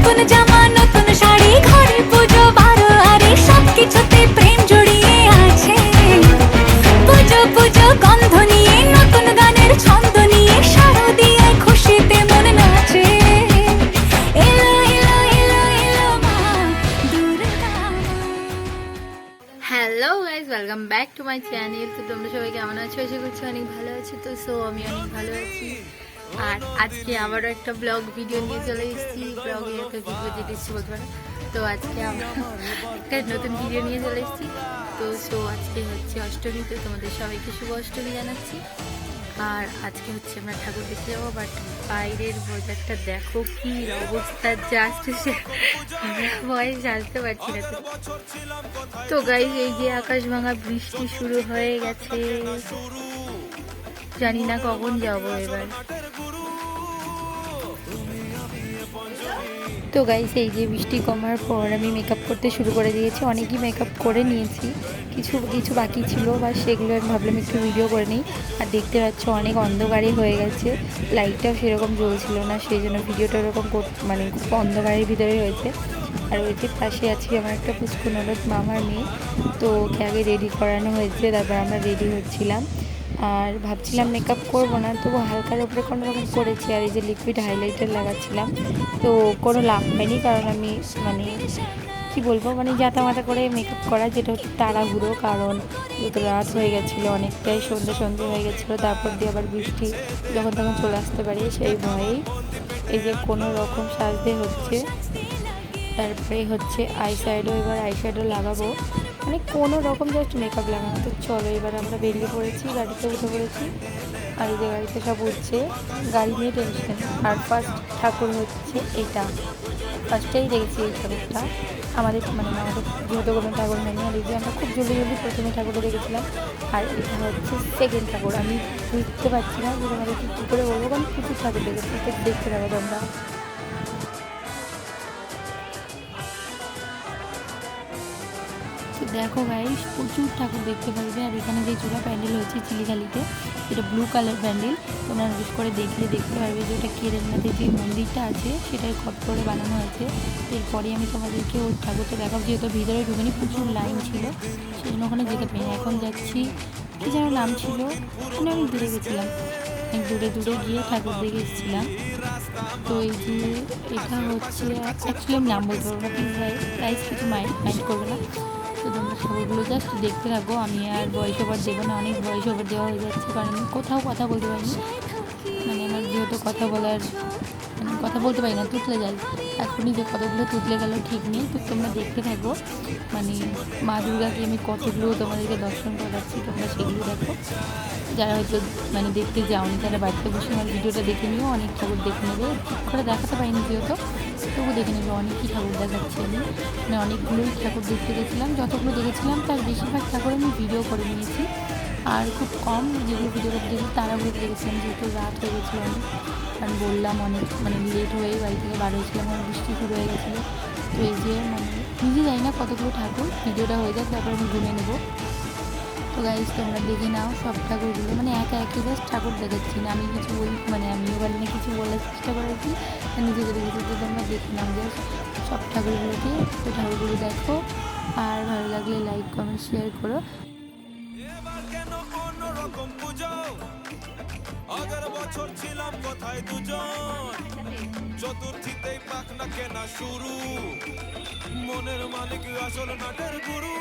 নতুন জামা নতুন শাড়ি ঘরে পুজো বারো আরে সবকিছুতে প্রেম জড়িয়ে আছে। পুজো পুজো গন্ধ নিয়ে নতুন গানের ছন্দ নিয়ে শারদীয় খুশিতে মন নাচে। এলো এলো এলো এলো মা দুর্গা মা। Hello guys, welcome back to my channel. তো তোমরা সবাই কেমন আছো? আশা করছি অনেক ভালো আছো। তো আমি অনেক ভালো আছি। আর আজকে আবারও একটা ব্লগ ভিডিও নিয়ে চলে এসেছি। ব্লগে এত ভিডিও যেতে এসেছি বলতে পারো। তো আজকে আমরা একটা নতুন ভিডিও নিয়ে চলে এসেছি। তো আজকে হচ্ছে অষ্টমী। তো তোমাদের সবাইকে শুভ অষ্টমী জানাচ্ছি। আর আজকে হচ্ছে আমরা ঠাকুর দেখতে যাবো। বাট বাইরের বাজারটা দেখো কি অবস্থা, জাস্ট ভয়ে সাজতে পারছি না। তো গাইজ, এই যে আকাশ ভাঙা বৃষ্টি শুরু হয়ে গেছে, জানি না কখন যাবো এবার। তো গাইজ, এই যে বৃষ্টি কমার পর আমি মেকআপ করতে শুরু করে দিয়েছি। অনেকই মেকআপ করে নিয়েছি, কিছু কিছু বাকি ছিল, বা সেগুলো আমি ভাবলাম একটু ভিডিও করে নিই। আর দেখতে পাচ্ছ অনেক অন্ধকারই হয়ে গেছে, লাইটটাও সেরকম জ্বলছিল না, সেই জন্য ভিডিওটা ওরকম মানে খুব অন্ধকারের ভিতরে হয়েছে। আর ওই যে পাশে আছি আমার একটা পুষ্কুন ননদ মামার মেয়ে। তো ওকে আগে রেডি করানো হয়েছে, তারপর আমরা রেডি হচ্ছিলাম। আর ভাবছিলাম মেকআপ করবো না, তবু হালকার উপরে কোনো রকম করেছি। আর এই যে লিকুইড হাইলাইটার লাগাচ্ছিলাম, তো কোনো লাভ হয়নি, কারণ আমি মানে কি বলবো, মানে জাতামাতা করে মেকআপ করা, যেটা হচ্ছে তাড়াহুড়ো, কারণ যত রাত হয়ে গেছিলো, অনেকটাই সন্ধ্যে হয়ে গেছিলো। তারপর দিয়ে আবার বৃষ্টি যখন তখন চলে আসতে পারে, সেই ভয়েই এই যে কোনো রকম সাজতে হচ্ছে। তারপরে হচ্ছে এবার আই শ্যাডো লাগাবো, মানে কোনো রকম জাস্ট মেকআপ লাগানো। তো চলো এবার আমরা বেরিয়ে পড়েছি, গাড়িতে উঠে পড়েছি। আর এই যে গাড়িতে সব উঠছে, গাড়ি নিয়ে টেনশন। আর ফার্স্ট ঠাকুর হচ্ছে এটা, ফার্স্টেই দেখেছি এই ঠাকুরটা আমাদের, মানে আমাদের যেহেতু কোনো ঠাকুর নেই। আর এই যে আমরা খুব জলদি প্রথমে ঠাকুরটা দেখেছিলাম। আর এটা হচ্ছে সেকেন্ড ঠাকুর। আমি বুঝতে পারছি না যে তোমাদের কী করে বলবো, কারণ প্রচুর ঠাকুর দেখেছি। দেখতে পাবো তোমরা। তো দেখো গাইস, প্রচুর ঠাকুর দেখতে পারবে। আর এখানে যে চূড়া প্যান্ডেল হয়েছে চিলিখালিতে, এটা ব্লু কালার প্যান্ডেল। তোমরা নোটিস করে দেখলে দেখতে পারবে যে ওটা কেদারনাথের যে মন্দিরটা আছে সেটাই খপ করে বানানো হয়েছে। এরপরে আমি তোমাদেরকে ওই ঠাকুরটা দেখাবো, যেহেতু ভিতরে ঢুকেনি, প্রচুর লাইন ছিল, সেই জন্য ওখানে যেতে পারিনি। এখন যাচ্ছি, কী যেন নাম ছিল, ওখানে আমি দূরে গেছিলাম, অনেক দূরে গিয়ে ঠাকুর দেখে এসেছিলাম। তো এই যে এটা হচ্ছে, অ্যাকচুয়ালি আমি নাম বলতে পারবো না, প্লিজ প্রাইস কিছু মাইন্ড করবে না। তো তোমরা ঠাকুরগুলো জাস্ট দেখতে থাকো। আমি আর ভয়েস ওভার দেবো না, অনেক ভয়েস ওভার দেওয়া হয়ে যাচ্ছে, কারণ আমি কোথাও কথা বলতে পারিনি। মানে আমার যেহেতু কথা বলতে পারি না, তুতলে যাই। এখনই যে কতগুলো তুতলে গেল ঠিক নেই। তো তোমরা দেখতে থাকো, মানে মা দুর্গাকে আমি কতগুলো তোমাদেরকে দর্শন করাচ্ছি, তোমরা সেগুলো দেখো। যারা হয়তো মানে দেখতে যাওনি, তারা বাড়িতে বসে আমার ভিডিওটা দেখে নিও, অনেক ঠাকুর দেখে নেবে। ঠিক করে দেখাতে পারিনি যেহেতু, তবু দেখে নেবে। অনেকই ঠাকুর দেখাচ্ছি আমি, মানে অনেকগুলোই ঠাকুর দেখতে গেছিলাম। যতগুলো দেখেছিলাম তার বেশিরভাগ ঠাকুর আমি ভিডিও করে নিয়েছি। আর খুব কম যেগুলো ভিডিও করতে দেখেছি তাড়াহুড়ো দেখেছিলাম, যেহেতু রাত হয়ে গেছিলো অনেক। কারণ বললাম অনেক মানে লেট হয়ে বাড়ি থেকে বার হয়েছিলাম, আমার বৃষ্টি শুরু হয়ে গেছিলো। তো এই যে মানে নিজে জানি না কতগুলো ঠাকুর, ভিডিওটা হয়ে যাক তারপর আমি গুনে নেবো। তো গাইজ, তোমরা দেখে নাও সব ঠাকুরগুলো, মানে একা জাস্ট ঠাকুর দেখাচ্ছি না আমি, কিছু মানে আমিও বলি না, কিছু বলার চেষ্টা করেছি, নিজেকে দেখেছি। তো তোমরা দেখে নাও জাস্ট সব ঠাকুরগুলোকে। তো ঠাকুরগুলো দেখো, আর ভালো লাগলে লাইক কমেন্ট শেয়ার করো। আগের বছর ছিলাম কোথায় দুজন, চতুর্থীতেই পাখনা কেনা শুরু, মনের মালিক আসল নাটের গুরু।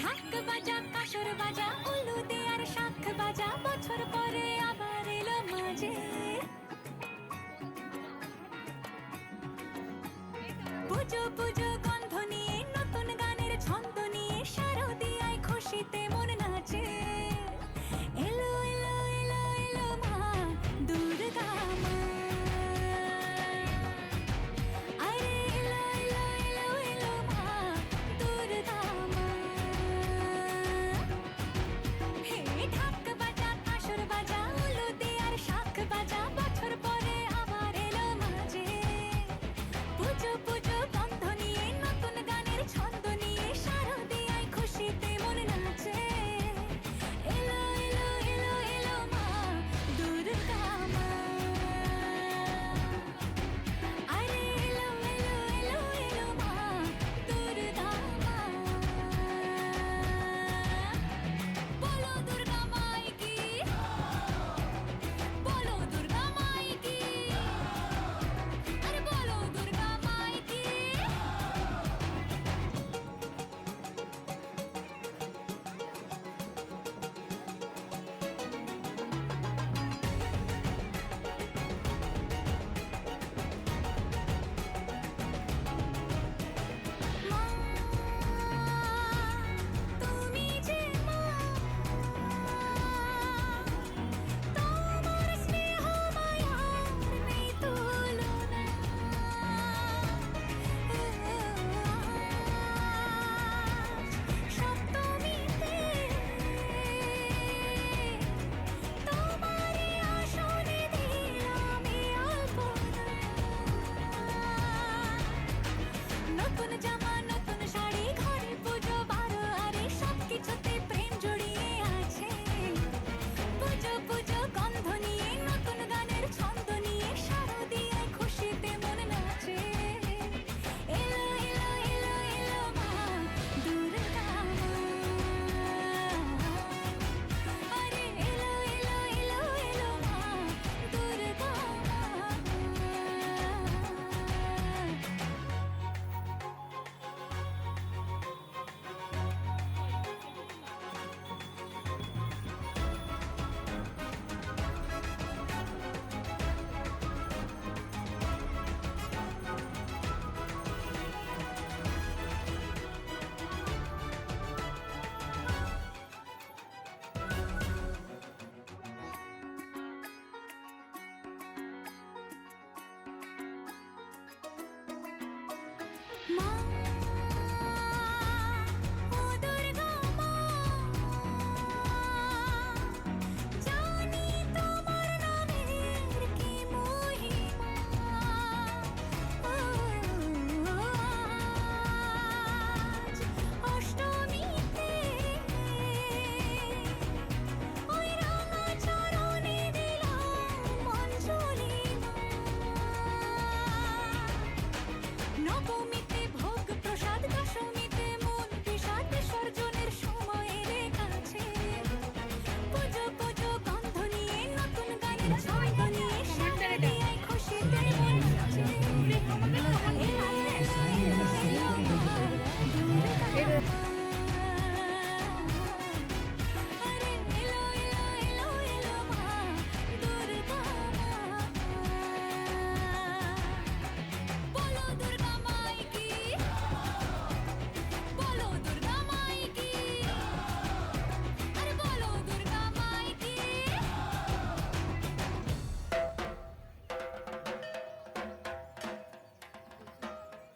ঢাক বাজা কাসর বাজা উলু দে আর শাখ বাজা, বছর পরে আবার এলো মাঝে। পুজো পুজো গন্ধ নিয়ে নতুন গানের ছন্দ নিয়ে শারদীয়ায় খুশিতে মন নাচে। এলো এলো এলো এলো মা দুর্গা মা। আরে এলো এলো এলো এলো মা দুর্গা মা। হে ঢাক বাজা কাসর বাজা উলু দে আর শাখ বাজা, বছর পরে আবার এলো মাঝে। পুজো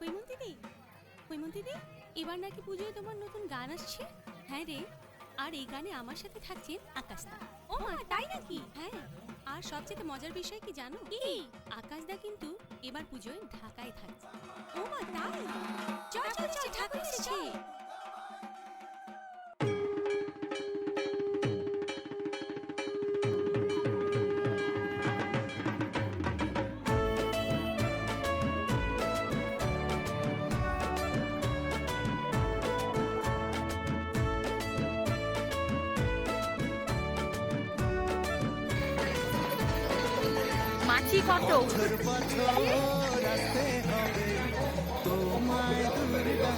কৈমন্তী দি, কৈমন্তী দি, এবার নাকি পুজোয় তোমার নতুন গান আসছে? হ্যাঁ রে, আর এই গানে আমার সাথে থাকছেন আকাশদা। ও মা, তাই নাকি? হ্যাঁ, আর সবচেয়ে মজার বিষয় কি জানো? কি? আকাশদা কিন্তু এবার পুজোয় ঢাকায় থাকছে। ও মা, তাই? চল চল চল, ঢাকা এসেছে। মাছি কত বছর বছর আসতে হবে তোমায় দুর্গা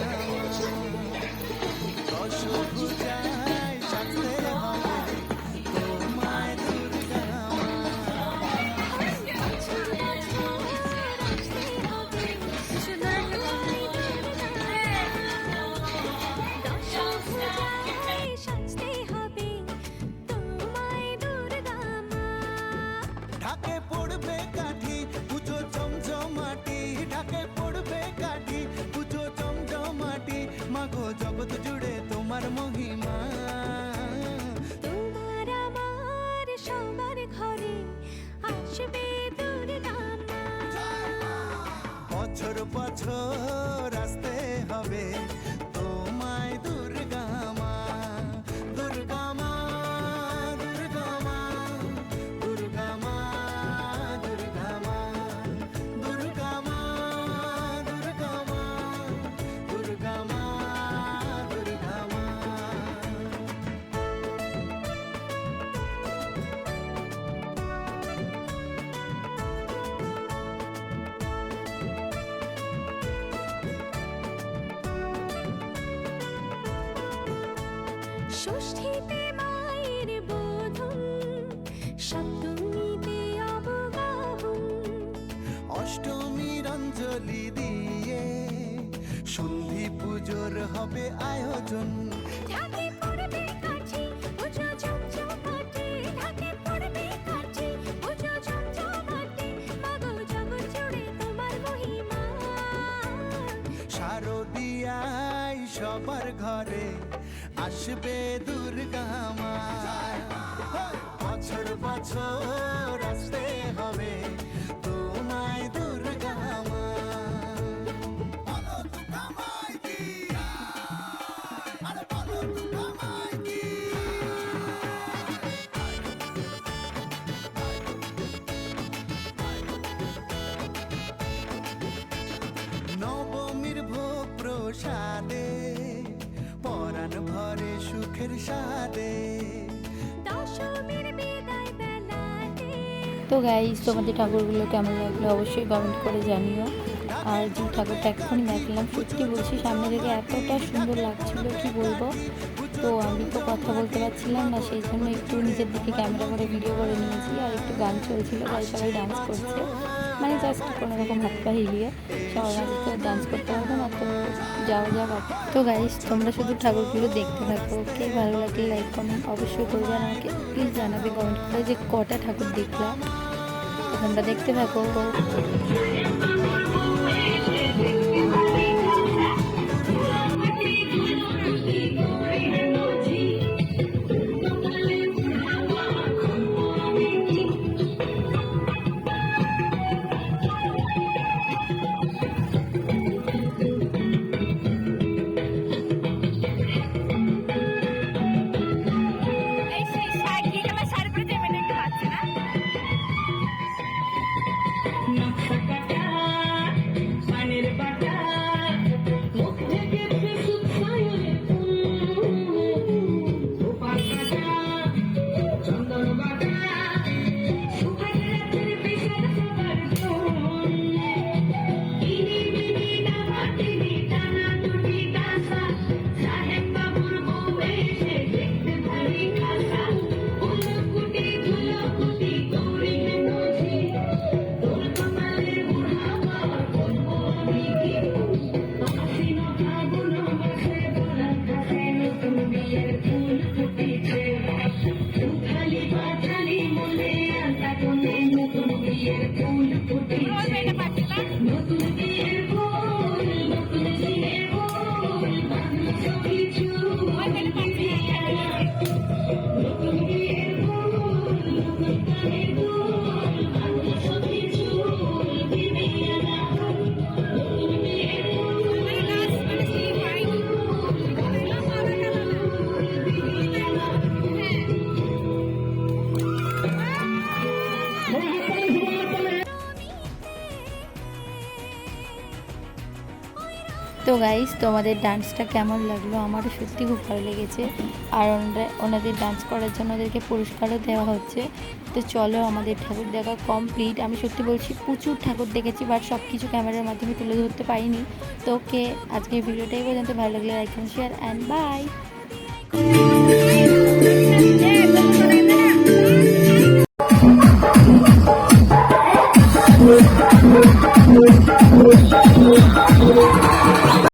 দশভুজায় সাজতে হবে তোমায় দুর্গা সাজতে হবে তোমায় দুর্গা মা। ঢাকে পড়বে কাঠি পুজো জমজমাটি ঢাকে পড়বে কাঠি পুজো জমজমাটি মাগো জগৎ জুড়ে তোমার মহিমা তোমার আমার সবার ঘরে আসবে দুর্গা মা। বছর বছর আসতে হবে তোমায় দুর্গা মা দুর্গা মা দুর্গা মা দুর্গা মা দুর্গা মা দুর্গা মা দুর্গা মা দুর্গা মা দুর্গা মা ষষ্ঠীতে মায়ের বোধন, সপ্তমীতে অবগাহন, অষ্টমীর অঞ্জলি দিয়ে সন্ধি পুজোর হবে আয়োজন ঢাকে পড়বে কাঠি পুজো জমজমাটি, ঢাকে পড়বে কাঠি পুজো জমজমাটি, মাগো জগৎ জুড়ে তোমার মহিমা। শারদিয়ায় সবার ঘরে আসবে দুর্গা মা বছর বছর আসতে হবে তোমায় দুর্গা মা বলো দুর্গা মাই কি আরে বলো দুর্গা মাই কি নবমীর ভোগ প্রসাদে পরাণ ভরে সুখের সাদে দশমীর বিদায় বেলাতে তো গাইস তোমাদের ঠাকুরগুলো কেমন লাগলো অবশ্যই কমেন্ট করে জানিও। আর যে ঠাকুরটা এক্ষুনি দেখলাম সত্যি বলছি সামনে থেকে এতটা সুন্দর লাগছিল কি বলবো। তো আমি তো কথা বলতে পারছিলাম না, সেই জন্য একটু নিজের দিকে ক্যামেরা করে ভিডিও করে নিয়েছি। আর একটু গান চলছিল, তাই সবাই ডান্স করছে, মানে জাস্ট কোনো রকম হাত পা হিলিয়ে সবাই মাঝে তো ডান্স করতে হবে না, তো যাওয়া যাক। তো গাইস তোমরা শুধু ঠাকুরগুলো দেখতে থাকো, কে ভালো লাগলে লাইক কমেন্ট অবশ্যই করবে। আর আমাকে প্লিজ জানাবে কমেন্ট করে যে কটা ঠাকুর দেখলাম। তো তোমরা দেখতে থাকো। শাড়ি পরে 2 মিনিট পাচ্ছে না। তো গাইস তোমাদের ডান্সটা কেমন লাগলো? আমারও সত্যি খুব ভালো লেগেছে। আর ওনাদের ডান্স করার জন্য ওদেরকে পুরস্কারও দেওয়া হচ্ছে। তো চলো, আমাদের ঠাকুর দেখা কমপ্লিট। আমি সত্যি বলছি প্রচুর ঠাকুর দেখেছি, বাট সব কিছু ক্যামেরার মাধ্যমে তুলে ধরতে পারিনি। তো ওকে, আজকের ভিডিওটাই পর্যন্ত। ভালো লাগলে লাইক, শেয়ার অ্যান্ড বাই।